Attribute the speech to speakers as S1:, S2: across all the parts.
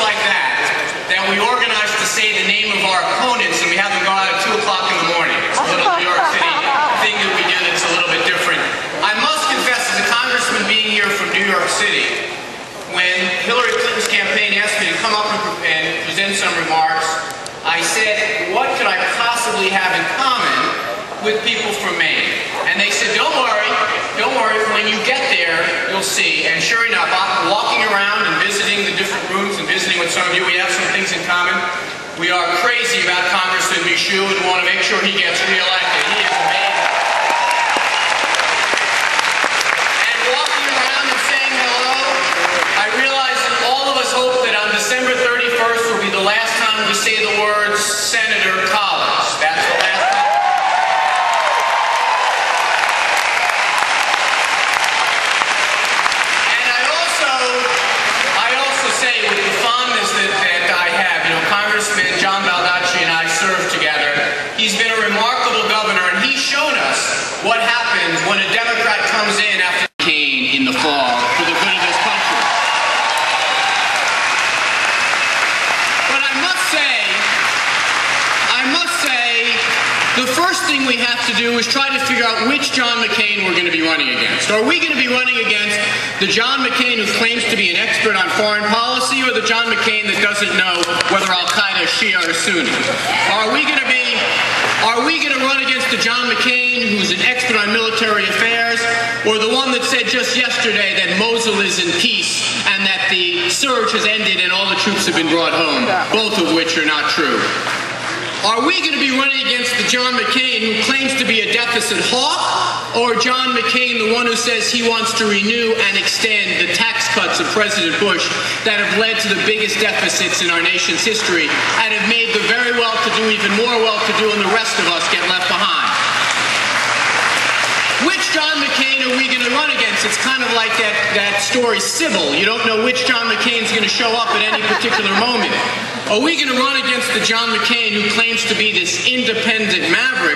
S1: like that we organize to say the name of our opponents and we have them go out at 2 o'clock in the morning. It's a little New York City thing that we do that's a little bit different. I must confess, as a congressman being here from New York City, when Hillary Clinton's campaign asked me to come up and present some remarks, I said, what could I possibly have in common with people from Maine? And they said, don't worry, when you get there, you'll see. And sure enough, I'm walking around and visiting the different rooms and visiting with some of you, we have some things in common. We are crazy about Congressman Michoud and want to make sure he gets reelected. He is amazing. And walking around and saying hello, I realize that all of us hope that on December 31st will be the last time we say the words Senator Collins. That's the last time. And I also say with the fondness that I have, you know, Congressman John Baldacci and I served together. He's been a remarkable governor, and he's shown us what happens when a Democrat comes in after campaign in the fall for the good of this country. But I must say, the first thing we have to do is try to figure out which John McCain we're going to be running against. Are we going to be running against the John McCain who claims to be an expert on foreign policy, or the John McCain that doesn't know whether Al-Qaeda is Shia or Sunni? Are we going to run against the John McCain who's an expert on military affairs, or the one that said just yesterday that Mosul is in peace and that the surge has ended and all the troops have been brought home, both of which are not true? Are we going to be running against the John McCain who claims to be a deficit hawk, or John McCain, the one who says he wants to renew and extend the tax cuts of President Bush that have led to the biggest deficits in our nation's history and have made the very well-to-do even more well-to-do and the rest of us get left behind? Which John McCain are we going to run against? It's kind of like that story, Sybil. You don't know which John McCain's going to show up at any particular moment. Are we going to run against the John McCain who claims to be this independent maverick?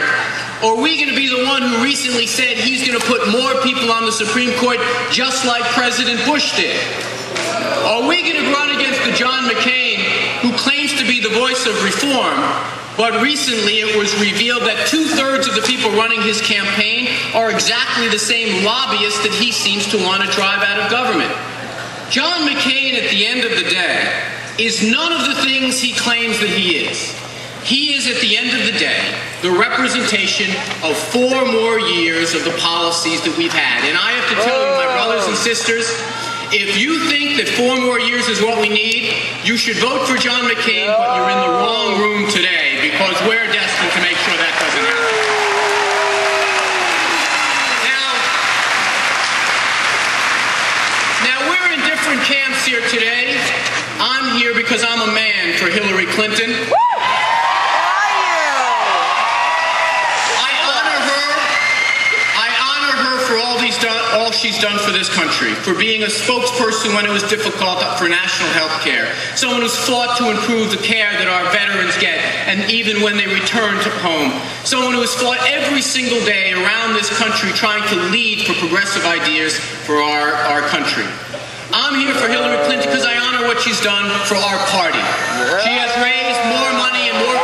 S1: Or are we going to be the one who recently said he's going to put more people on the Supreme Court just like President Bush did? Are we going to run against the John McCain who claims to be the voice of reform, but recently it was revealed that 2/3 of the people running his campaign are exactly the same lobbyists that he seems to want to drive out of government? John McCain, at the end of the day, is none of the things he claims that he is. He is, at the end of the day, the representation of 4 more years of the policies that we've had. And I have to tell you, my brothers and sisters, if you think that 4 more years is what we need, you should vote for John McCain, but you're in the wrong room today, because we're destined to make sure that doesn't happen. Now we're in different camps here today. I'm here because I'm a man for Hillary Clinton. I honor her for all she's done for this country, for being a spokesperson when it was difficult for national health care, someone who's fought to improve the care that our veterans get, and even when they return to home, someone who has fought every single day around this country trying to lead for progressive ideas for our country. I'm here for Hillary Clinton because I honor what she's done for our party. She has raised more money in more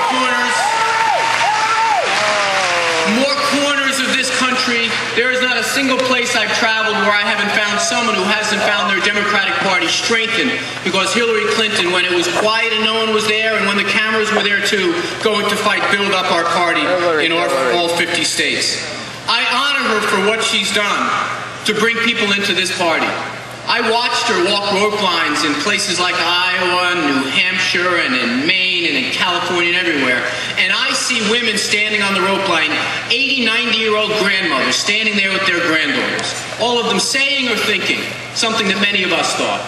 S1: corners of this country. There is not a single place I've traveled where I haven't found someone who hasn't found their Democratic Party strengthened, because Hillary Clinton, when it was quiet and no one was there, and when the cameras were there too, going to build up our party in all 50 states. I honor her for what she's done to bring people into this party. I watched her walk rope lines in places like Iowa, New Hampshire, and in Maine, and in California, and everywhere. And I see women standing on the rope line, 80, 90-year-old grandmothers standing there with their granddaughters, all of them saying or thinking something that many of us thought,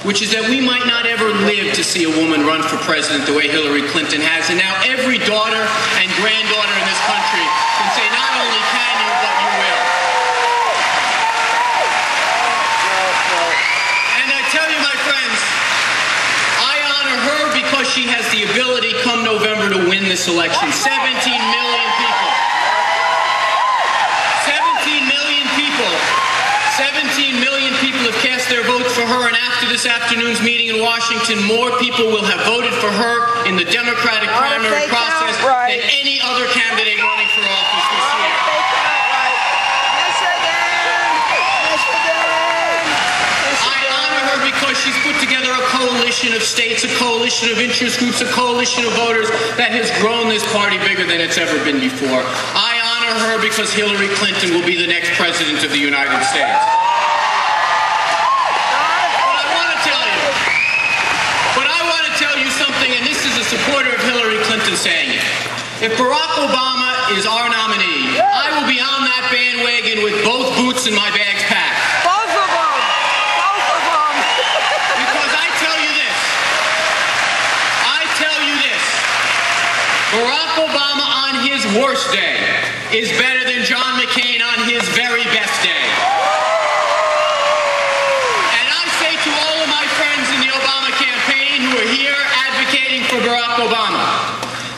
S1: which is that we might not ever live to see a woman run for president the way Hillary Clinton has. And now every daughter and granddaughter in this country can say, not only can you, but you will. Tell you, my friends, I honor her because she has the ability come November to win this election. 17 million people. 17 million people. 17 million people have cast their votes for her, and after this this afternoon's meeting in Washington, more people will have voted for her in the Democratic primary process than any other candidate running for office this year. I honor her because she's put together a coalition of states, a coalition of interest groups, a coalition of voters that has grown this party bigger than it's ever been before. I honor her because Hillary Clinton will be the next president of the United States. And this is a supporter of Hillary Clinton saying it. If Barack Obama is our nominee, I will be on that bandwagon with both boots and my bags packed.
S2: Both of them! Both of them!
S1: Because I tell you this, Barack Obama on his worst day is better than John McCain on his very best day. And I say to all of my friends in the Obama campaign who are here advocating for Barack Obama,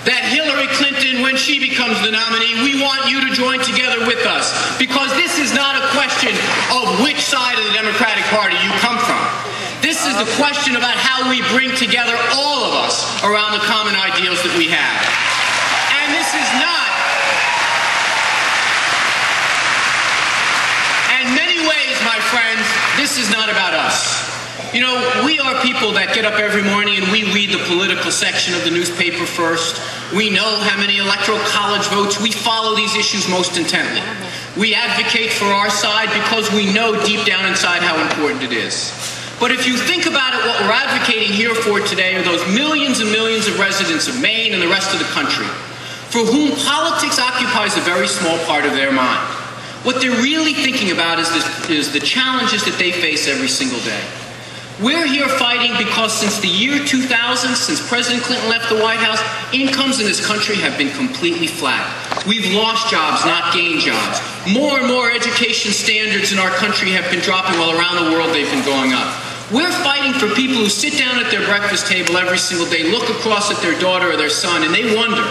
S1: that Hillary Clinton, when she becomes the nominee, we want you to join together with us, because this is not a question of which side of the Democratic Party you come from. This is the question about how we bring together all of us around the common ideals that we have. And this is not, in many ways, my friends, this is not about us. You know, we are people that get up every morning and we read the political section of the newspaper first. We know how many electoral college votes. We follow these issues most intently. We advocate for our side because we know deep down inside how important it is. But if you think about it, what we're advocating here for today are those millions and millions of residents of Maine and the rest of the country for whom politics occupies a very small part of their mind. What they're really thinking about is the challenges that they face every single day. We're here fighting because since the year 2000, since President Clinton left the White House, incomes in this country have been completely flat. We've lost jobs, not gained jobs. More and more education standards in our country have been dropping while around the world they've been going up. We're fighting for people who sit down at their breakfast table every single day, look across at their daughter or their son, and they wonder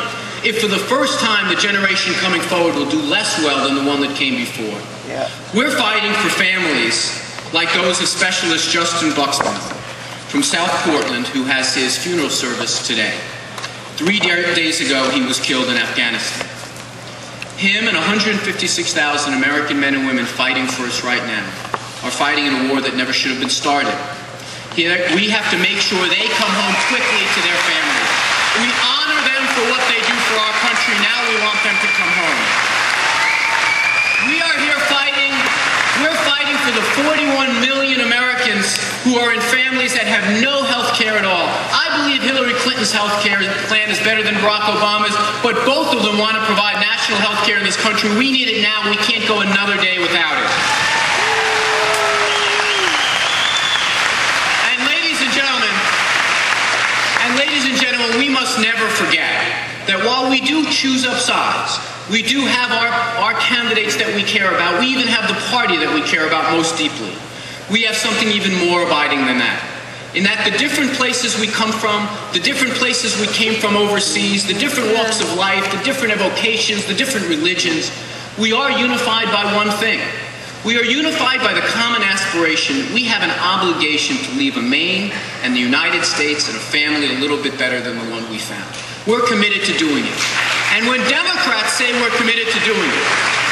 S1: if for the first time the generation coming forward will do less well than the one that came before. Yeah. We're fighting for families like those of Specialist Justin Buxbaum from South Portland, who has his funeral service today. 3 days ago, he was killed in Afghanistan. Him and 156,000 American men and women fighting for us right now are fighting in a war that never should have been started. We have to make sure they come home quickly to their families. We honor them for what they do for our country. Now we want them to come home. We are here fighting. We're fighting for the 41 million Americans who are in families that have no health care at all. I believe Hillary Clinton's health care plan is better than Barack Obama's, but both of them want to provide national health care in this country. We need it now. We can't go another day without it. And ladies and gentlemen, we must never forget that while we do choose up sides, we do have our candidates that we care about. We even have the party that we care about most deeply. We have something even more abiding than that. In that the different places we come from, the different places we came from overseas, the different walks of life, the different vocations, the different religions, we are unified by one thing. We are unified by the common aspiration that we have an obligation to leave a Maine and the United States and a family a little bit better than the one we found. We're committed to doing it. And when Democrats say we're committed to doing it,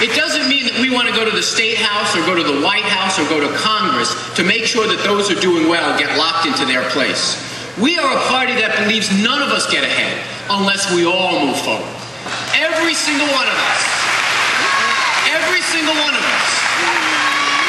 S1: it doesn't mean that we want to go to the State House or go to the White House or go to Congress to make sure that those who are doing well get locked into their place. We are a party that believes none of us get ahead unless we all move forward. Every single one of us. Every single one of us.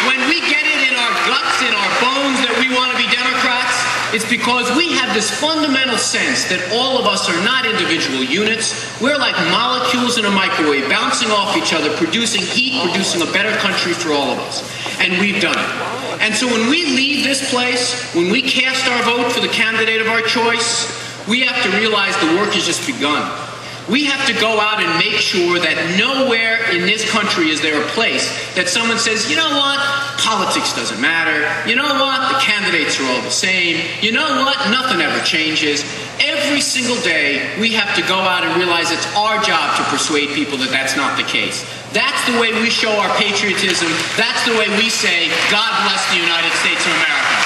S1: When we get it in our guts, in our bones that we want to be Democrats, it's because we have this fundamental sense that all of us are not individual units. We're like molecules in a microwave, bouncing off each other, producing heat, producing a better country for all of us. And we've done it. And so when we leave this place, when we cast our vote for the candidate of our choice, we have to realize the work has just begun. We have to go out and make sure that nowhere in this country is there a place that someone says, you know what, politics doesn't matter. You know what, the candidates are all the same. You know what, nothing ever changes. Every single day, we have to go out and realize it's our job to persuade people that that's not the case. That's the way we show our patriotism. That's the way we say, God bless the United States of America.